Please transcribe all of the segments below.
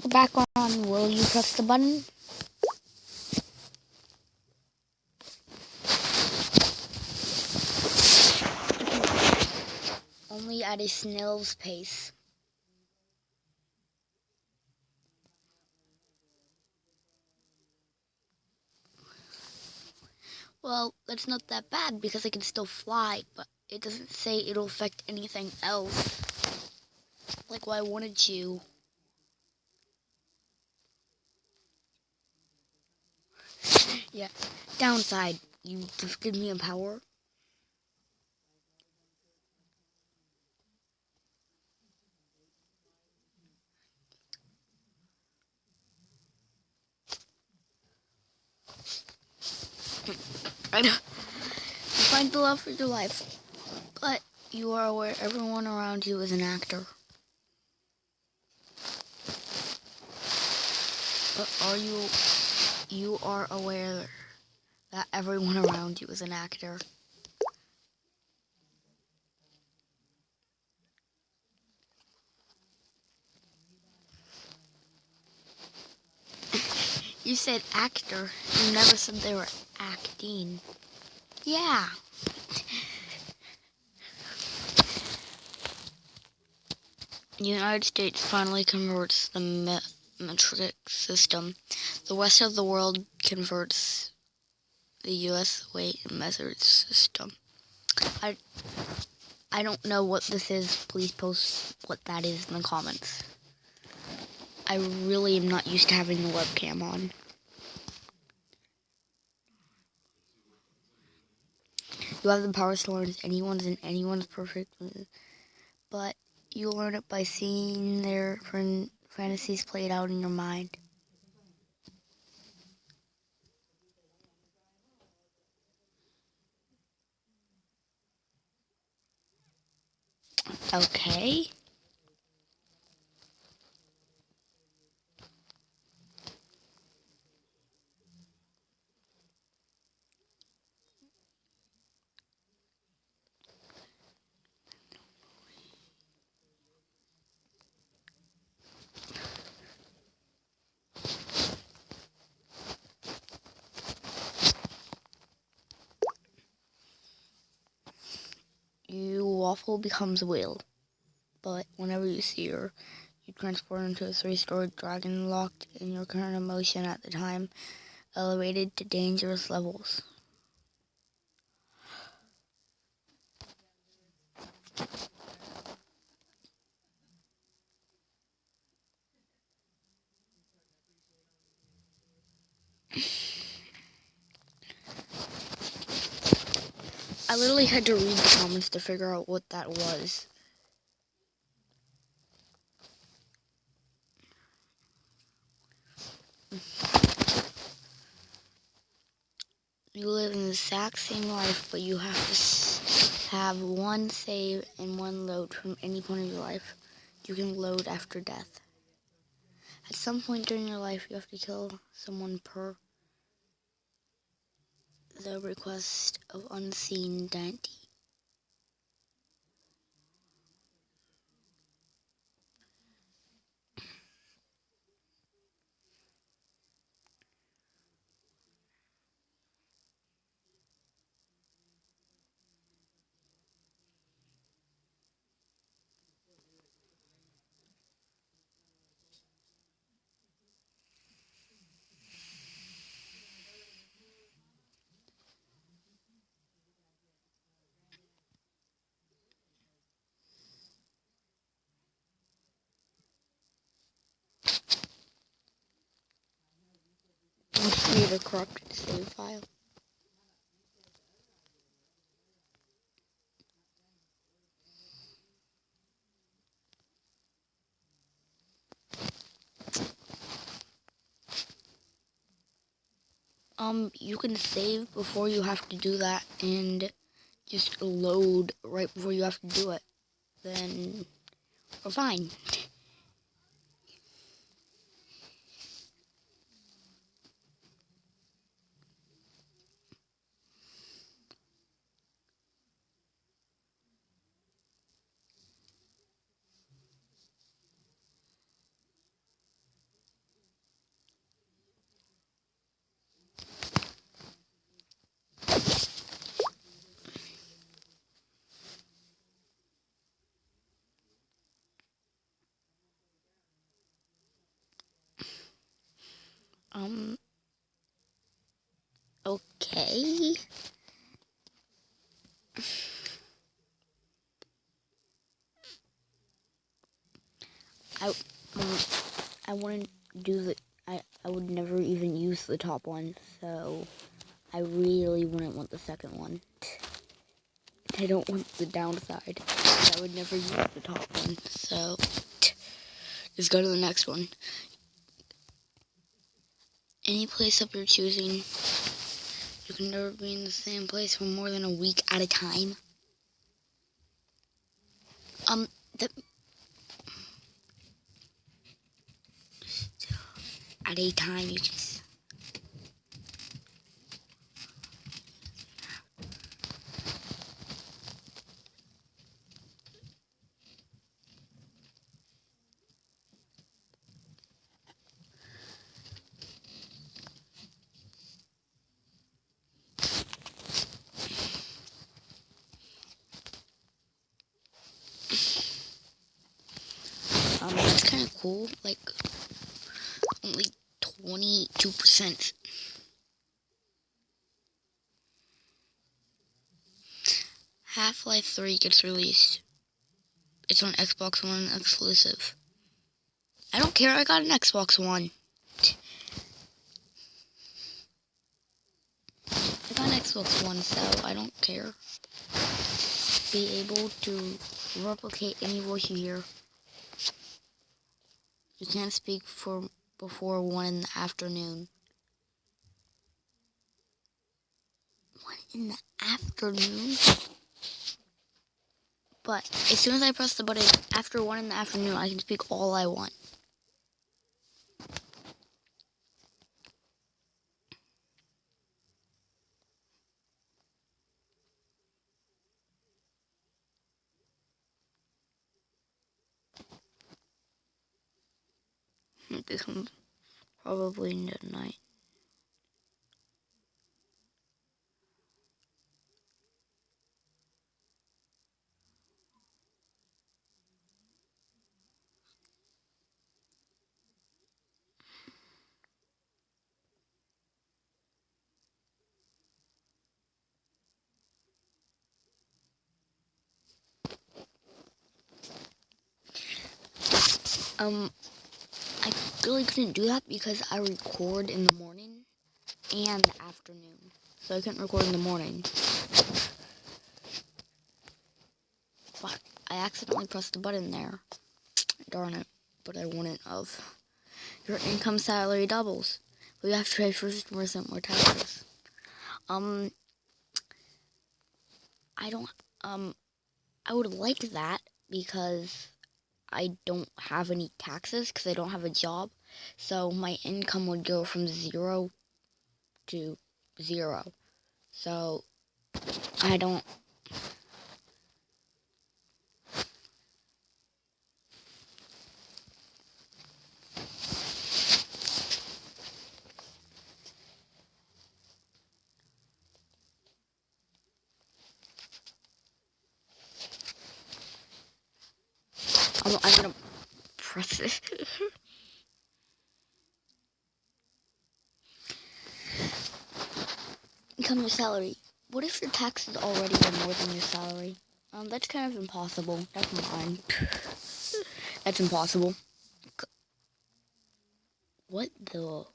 We're back on Will You Press the Button? Only at a snail's pace. Well, that's not that bad because I can still fly, but it doesn't say it'll affect anything else. Like, why wouldn't you? Yeah. Downside, you just give me a power. I know. You find the love for your life, but you are aware everyone around you is an actor. But you are aware that everyone around you is an actor. You said actor. You never said they were acting. Yeah. The United States finally converts the metric system. The rest of the world converts the U.S. weight and measures system. I don't know what this is. Please post what that is in the comments. I really am not used to having the webcam on. You have the power to learn anyone's perfect, but you learn it by seeing their fantasies played out in your mind. Okay. Waffle becomes Will, but whenever you see her, you transport into a 3-story dragon locked in your current emotion at the time, elevated to dangerous levels. I literally had to read the comments to figure out what that was. You live in the exact same life, but you have to have one save and one load from any point of your life. You can load after death. At some point during your life, you have to kill someone per the request of unseen deity. Create a corrupted save file. You can save before you have to do that and just load right before you have to do it. Then we're fine. Okay. I wouldn't do the. I would never even use the top one, so I really wouldn't want the second one. I don't want the downside. I would never use the top one, so let's go to the next one. Any place of your choosing. You can never be in the same place for more than a week at a time. At a time, you can. That's kind of cool. Like, only 22%. Half-Life 3 gets released. It's on Xbox One exclusive. I don't care, I got an Xbox One. I got an Xbox One, so I don't care. Be able to replicate any voice you hear. You can't speak for before 1 in the afternoon. 1 in the afternoon? But as soon as I press the button, after 1 in the afternoon, I can speak all I want. It becomes probably midnight. I really couldn't do that because I record in the morning and the afternoon. So I couldn't record in the morning. But I accidentally pressed the button there. Darn it. But I wouldn't have. Your income salary doubles. But you have to pay 50% more taxes. I would like that because I don't have any taxes because I don't have a job. So my income would go from 0 to 0. So I don't. I'm gonna press it. Income your salary. What if your taxes already are more than your salary? That's kind of impossible. Never mind. That's impossible. What the?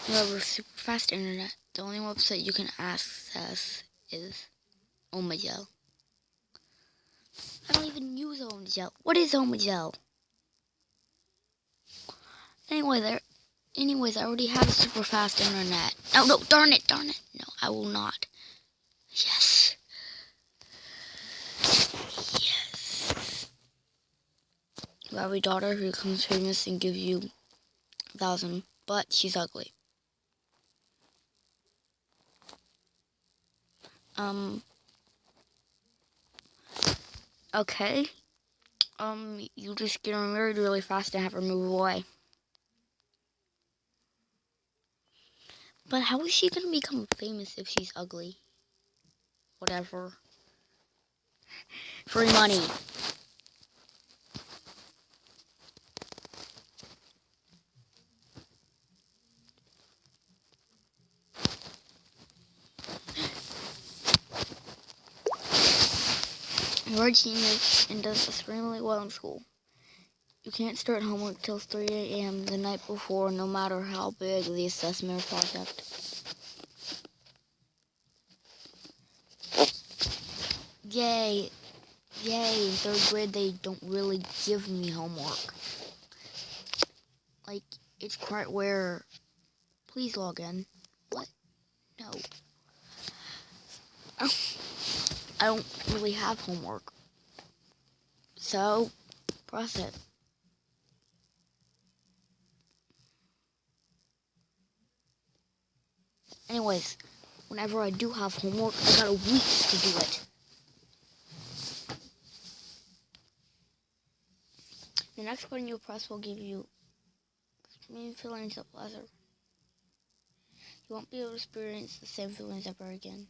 You have super fast internet. The only website you can access is Omegle. I don't even use Omegle. What is Omegle? Anyways, I already have super fast internet. No, darn it. No, I will not. Yes. You have a daughter who becomes famous and gives you 1,000, but she's ugly. Okay. You just get her married really fast and have her move away. But how is she gonna become famous if she's ugly? Whatever. Free money. You're a genius and does extremely well in school. You can't start homework till 3 a.m. the night before, no matter how big the assessment or project. Yay. Yay, in 3rd grade they don't really give me homework. Like, it's quite rare. Please log in. What? No. I don't really have homework. So, press it. Anyways, whenever I do have homework, I got a week to do it. The next button you press will give you extreme feelings of pleasure. You won't be able to experience the same feelings ever again.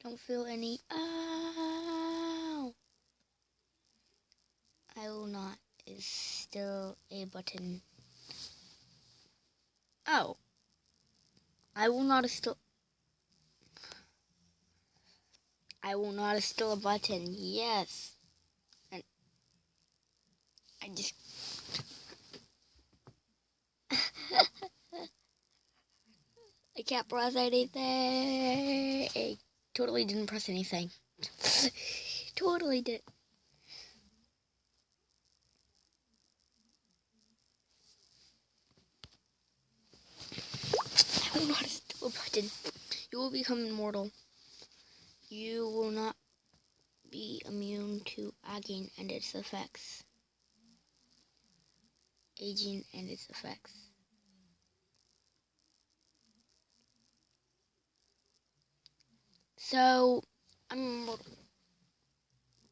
I don't feel any. Oh, I will not is still a button. Oh, I will not is still. I will not is still a button. Yes, and I just. I can't press anything. I totally didn't press anything. Totally did. I will not is still a button. You will become immortal. You will not be immune to aging and its effects. Aging and its effects. So, I'm immortal.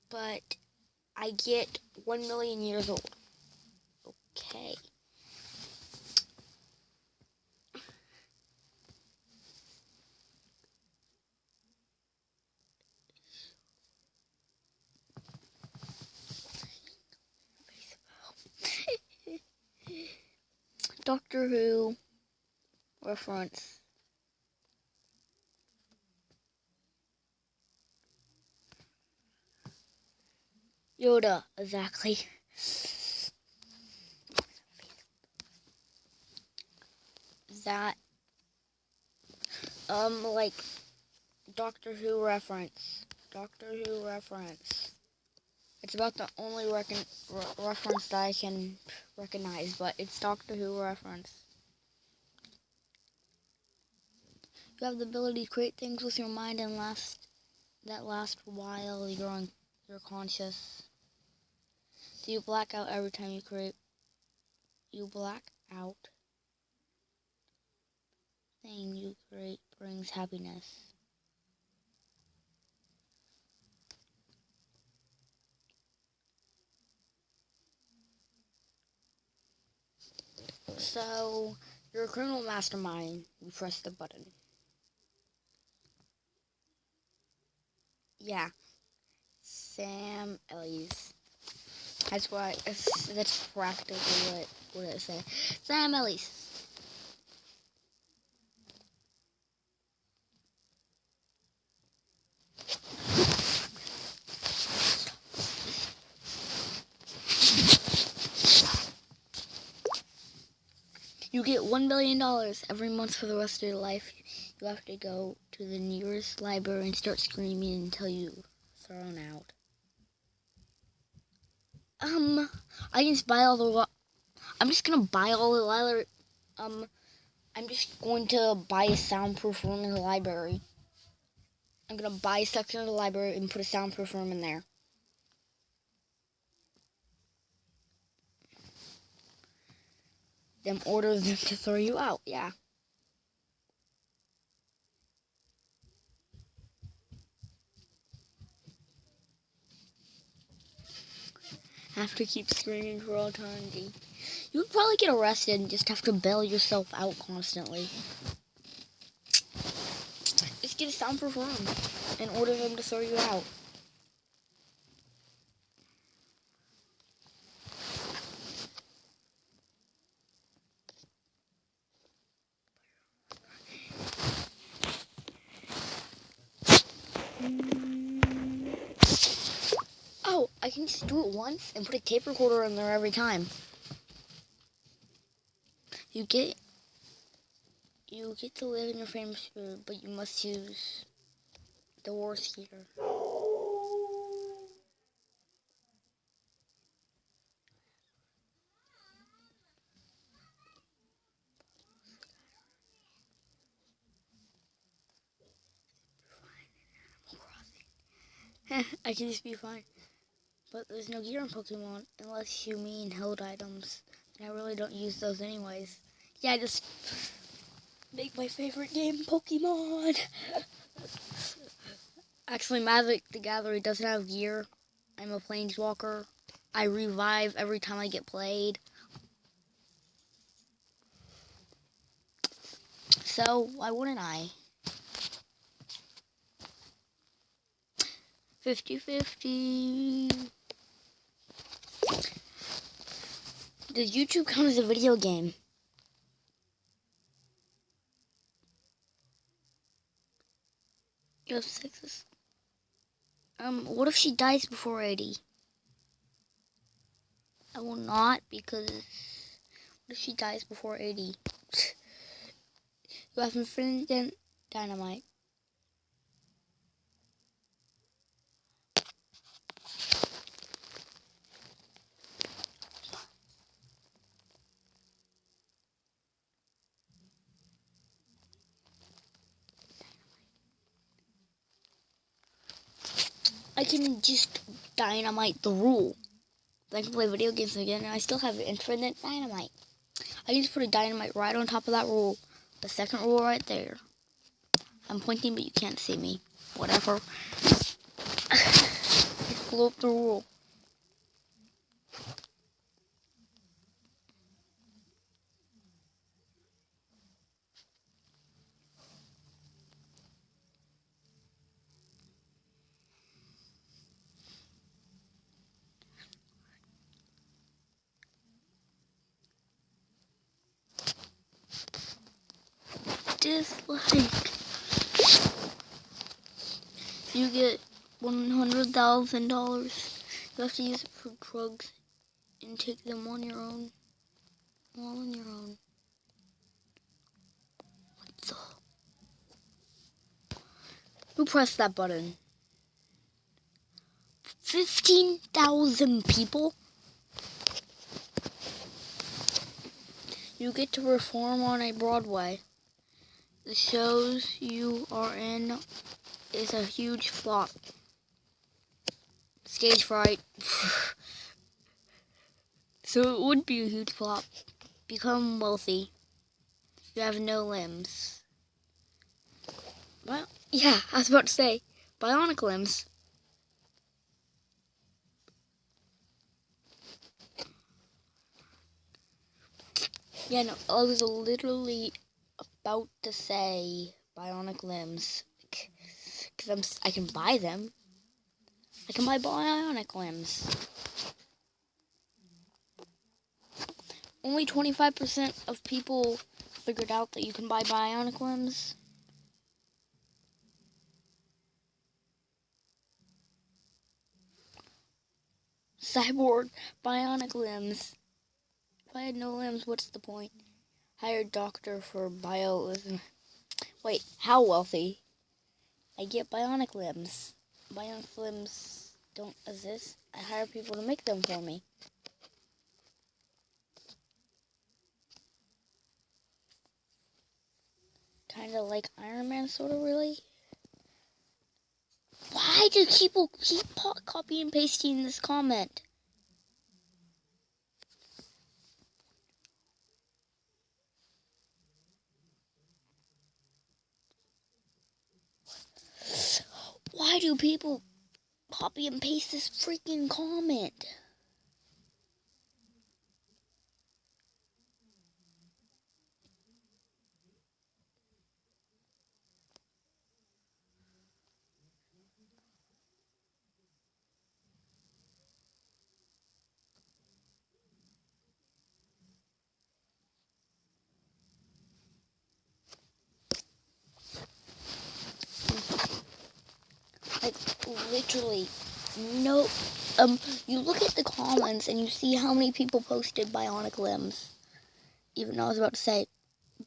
But I get 1 million years old. Okay. Doctor Who reference. Yoda, exactly. That, like, Doctor Who reference. Doctor Who reference. It's about the only reference that I can recognize, but it's Doctor Who reference. You have the ability to create things with your mind and last while you're conscious. So you black out every time you create. You black out. Thing you create brings happiness. So, you're a criminal mastermind. You press the button. Yeah. Sam Ellies. That's practically what it says. Sam Ellies. You get $1 billion every month for the rest of your life. You have to go to the nearest library and start screaming until you're thrown out. I can just buy all the. I'm just gonna buy all the library. I'm just going to buy a soundproof room in the library. I'm gonna buy a section of the library and put a soundproof room in there. Then order them to throw you out. Yeah. have to keep screaming for eternity. You would probably get arrested and just have to bail yourself out constantly. Just get a soundproof room and order them to throw you out. Oh, I can just do it once and put a tape recorder in there every time. You get to live in your famous food, but you must use the worst heater. I can just be fine. But there's no gear in Pokemon unless you mean held items. And I really don't use those anyways. Yeah, I just make my favorite game, Pokemon. Actually, Magic the Gathering doesn't have gear. I'm a Planeswalker. I revive every time I get played. So, why wouldn't I? 50-50. Does YouTube count as a video game? You have sixes. What if she dies before 80? I will not, because what if she dies before 80? You have infinite dynamite. I can just dynamite the rule. I can play video games again, and I still have infinite dynamite. I can just put a dynamite right on top of that rule. The second rule right there. I'm pointing, but you can't see me. Whatever. Just blow up the rule. Dislike. You get $100,000. You have to use it for drugs and take them on your own. All on your own. What the? Who pressed that button? 15,000 people? You get to perform on a Broadway. The shows you are in is a huge flop. Stage fright. So it would be a huge flop. Become wealthy. You have no limbs. Well, yeah, I was about to say, bionic limbs. Yeah, no, I was literally about to say bionic limbs. Because I can buy them. I can buy bionic limbs. Only 25% of people figured out that you can buy bionic limbs. Cyborg bionic limbs. If I had no limbs, what's the point? Hire a doctor for bioism. Wait, how wealthy? I get bionic limbs. Bionic limbs don't exist. I hire people to make them for me. Kinda like Iron Man, sorta, really? Why do people keep copy and pasting this comment? Why do people copy and paste this freaking comment? Like, literally, no, you look at the comments and you see how many people posted bionic limbs. Even though I was about to say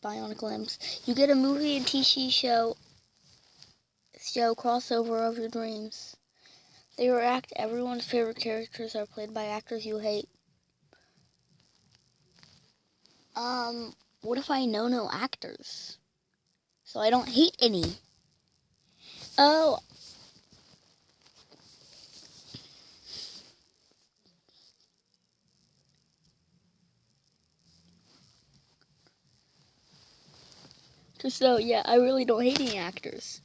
bionic limbs. You get a movie and TV show crossover of your dreams. They react. Everyone's favorite characters are played by actors you hate. What if I know no actors? So I don't hate any. Oh. So yeah, I really don't hate any actors.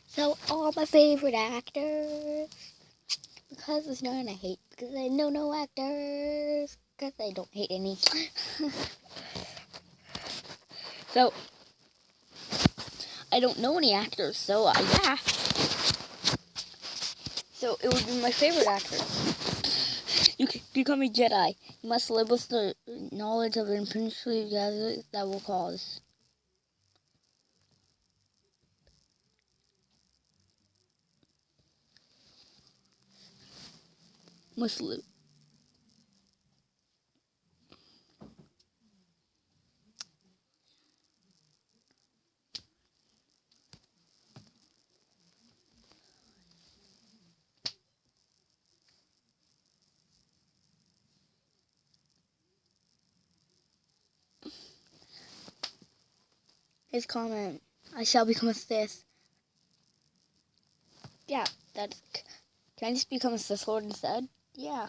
So all my favorite actors. Because there's none I hate. Because I know no actors. Because I don't hate any. So I don't know any actors, so yeah. So it would be my favorite actors. You can become a Jedi. You must live with the knowledge of impenetrable gases that will cause. Must live. His comment, I shall become a Sith. Yeah, that's... Can I just become a Sith Lord instead? Yeah.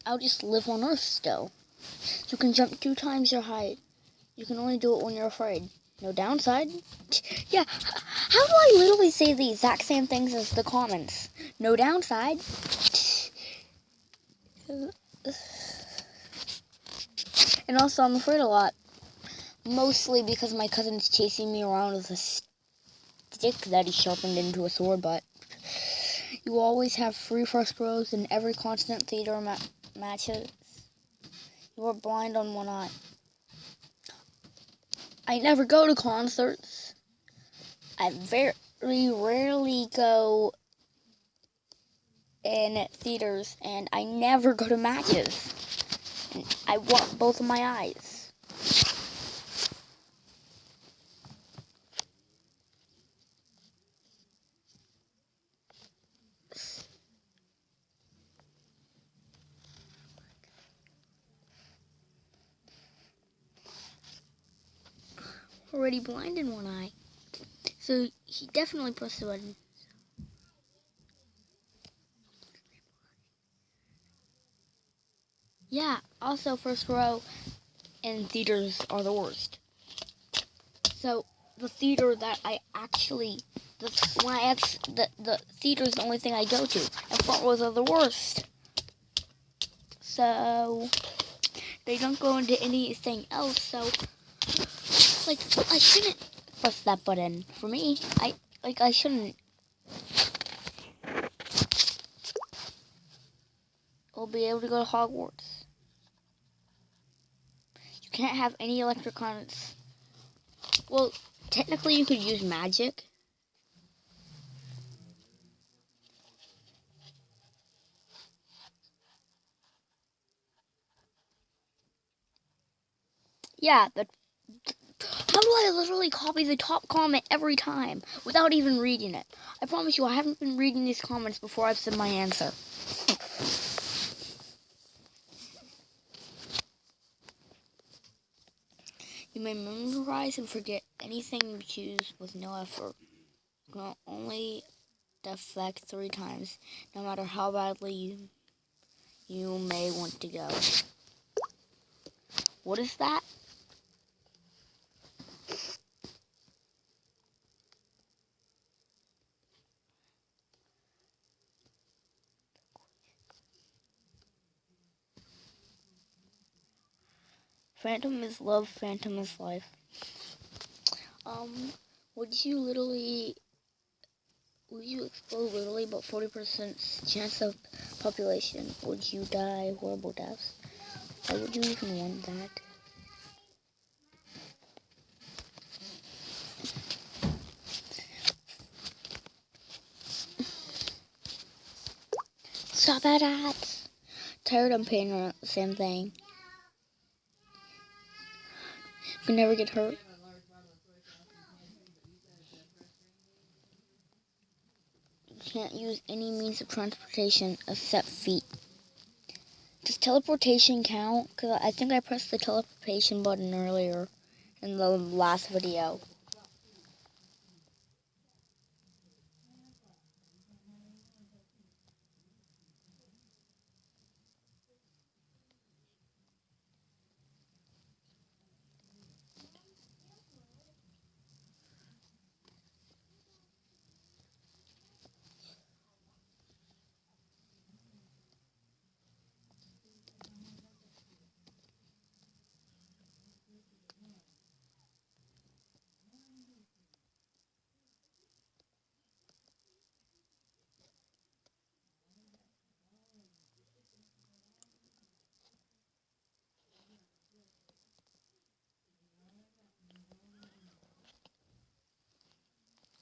I'll just live on Earth still. You can jump 2 times your height. You can only do it when you're afraid. No downside. Yeah, how do I literally say the exact same things as the comments? No downside. And also, I'm afraid a lot. Mostly because my cousin's chasing me around with a stick that he sharpened into a sword, but you will always have free first rows in every constant theater matches. You are blind on one eye. I never go to concerts. I very rarely go in theaters, and I never go to matches. And I want both of my eyes. Already blind in one eye. So he definitely pressed the button. Yeah, also first row in theaters are the worst. So the theater that I actually, the theater is the only thing I go to, and front rows are the worst. So they don't go into anything else. So like I shouldn't press that button. For me, I shouldn't. We'll be able to go to Hogwarts. You can't have any electronics. Well, technically you could use magic. Yeah, but how do I literally copy the top comment every time without even reading it? I promise you I haven't been reading these comments before I've said my answer. You may memorize and forget anything you choose with no effort. You can only deflect 3 times, no matter how badly you may want to go. What is that? Phantom is love, phantom is life. Would you explode literally about 40% chance of population? Would you die horrible deaths? Why would you even want that? Stop at ads! Tired and pain are the same thing. You can never get hurt. You can't use any means of transportation except feet. Does teleportation count? Because I think I pressed the teleportation button earlier in the last video.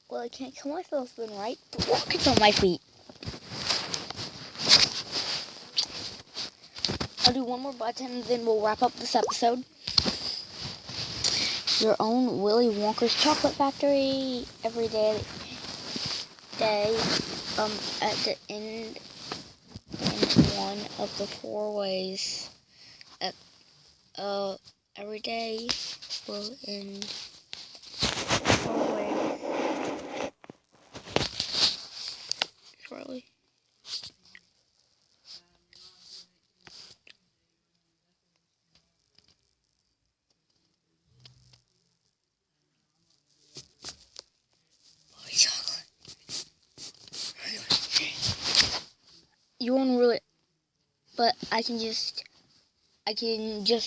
Well, I can't kill myself then, right? The rocket's on my feet. I'll do one more button and then we'll wrap up this episode. Your own Willy Wonka's Chocolate Factory every day. At the end in one of the 4 ways. Every day will end 4 ways. Shortly. You won't really, but I can just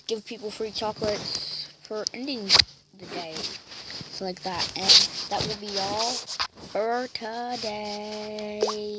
give people free chocolates for ending the day. So like that. And that will be all for today.